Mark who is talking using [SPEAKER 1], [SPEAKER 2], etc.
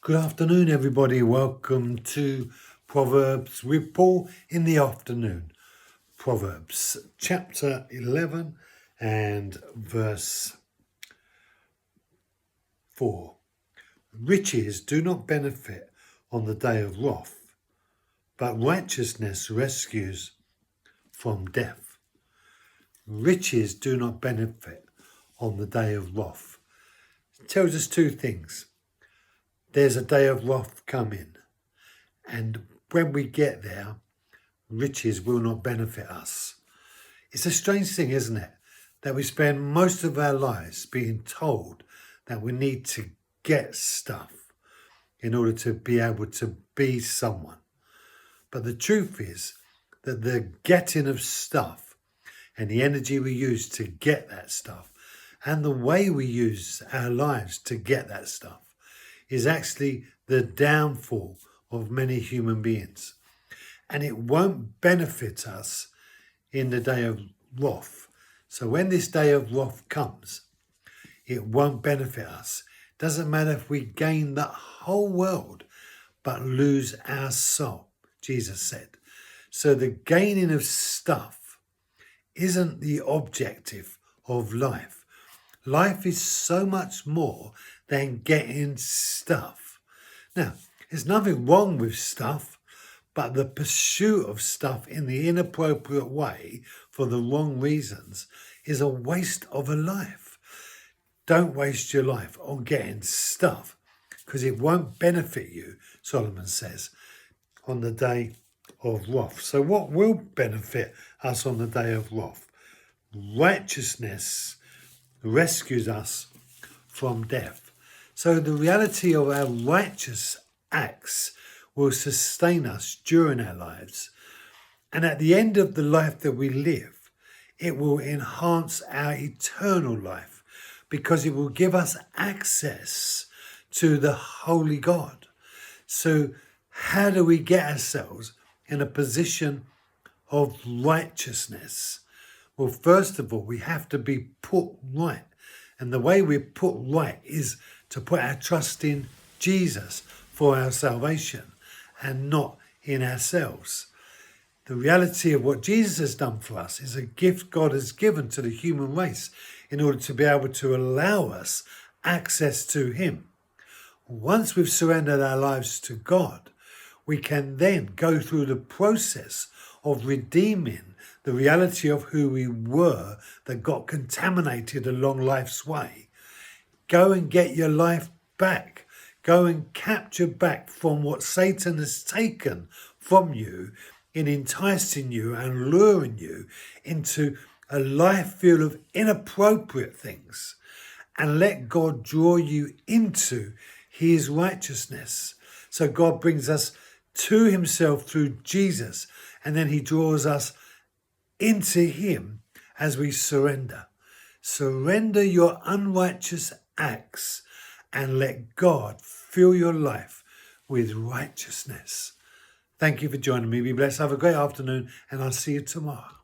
[SPEAKER 1] Good afternoon, everybody. Welcome to Proverbs with Paul in the afternoon. Proverbs chapter 11 and verse 4. Riches do not benefit on the day of wrath, but righteousness rescues from death. Riches do not benefit on the day of wrath. It tells us two things. There's a day of wrath coming, and when we get there, riches will not benefit us. It's a strange thing, isn't it, that we spend most of our lives being told that we need to get stuff in order to be able to be someone. But the truth is that the getting of stuff and the energy we use to get that stuff and the way we use our lives to get that stuff is actually the downfall of many human beings. And it won't benefit us in the day of wrath. So when this day of wrath comes, it won't benefit us. Doesn't matter if we gain the whole world, but lose our soul, Jesus said. So the gaining of stuff isn't the objective of life. Life is so much more than getting stuff. Now, there's nothing wrong with stuff, but the pursuit of stuff in the inappropriate way for the wrong reasons is a waste of a life. Don't waste your life on getting stuff because it won't benefit you, Solomon says, on the day of wrath. So what will benefit us on the day of wrath? Righteousness rescues us from death. So the reality of our righteous acts will sustain us during our lives. And at the end of the life that we live, it will enhance our eternal life because it will give us access to the Holy God. So how do we get ourselves in a position of righteousness? Well, first of all, we have to be put right. And the way we're put right is to put our trust in Jesus for our salvation and not in ourselves. The reality of what Jesus has done for us is a gift God has given to the human race in order to be able to allow us access to Him. Once we've surrendered our lives to God, we can then go through the process of redeeming the reality of who we were that got contaminated along life's way. Go and get your life back. Go and capture back from what Satan has taken from you in enticing you and luring you into a life full of inappropriate things, and let God draw you into His righteousness. So God brings us to Himself through Jesus, and then He draws us into Him as we surrender. Surrender your unrighteous acts and let God fill your life with righteousness. Thank you for joining me. Be blessed. Have a great afternoon, and I'll see you tomorrow.